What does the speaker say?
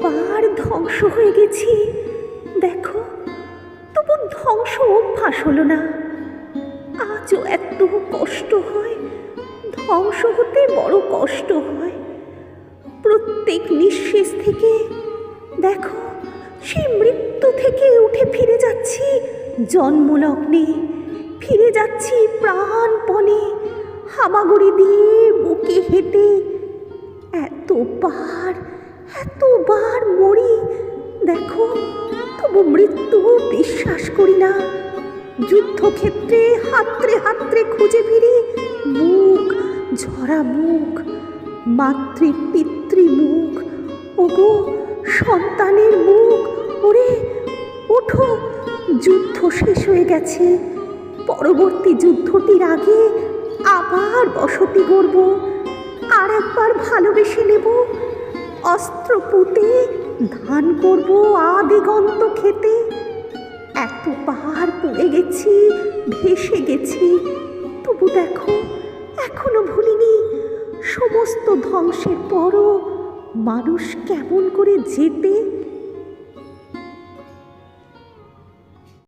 এতবার ধ্বংস হয়ে গেছি, দেখো তবু ধ্বংস অভ্যাস হলো না। আজও এত কষ্ট হয়, ধ্বংস হতে বড় কষ্ট হয়। প্রত্যেক নিঃশ্বাস থেকে দেখো সেই মৃত্যু থেকে উঠে ফিরে যাচ্ছি জন্মলগ্নে, ফিরে যাচ্ছি প্রাণপণে, হামাগুড়ি দিয়ে বুকে হেঁটে। এতবার এতবার মরি, দেখো তবু মৃত্যু বিশ্বাস করি না। যুদ্ধক্ষেত্রে হাতড়ে হাতড়ে খুঁজে ফিরি মুখ, ঝরা মুখ, মাতৃ পিতৃ মুখ, ওগো সন্তানের মুখ। ওরে ওঠো, যুদ্ধ শেষ হয়ে গেছে, পরবর্তী যুদ্ধটির আগে আবার বসতি গড়ব, আর একবার ভালোবেসে নেব, অস্ত্র পুঁতে ধান করব আদিগন্ত খেতে। এতবার পড়ে গেছি, ভেসে গেছি, তবু দেখো এখনো ভুলিনি। সমস্ত ধ্বংসের পরও মানুষ কেমন করে যেতে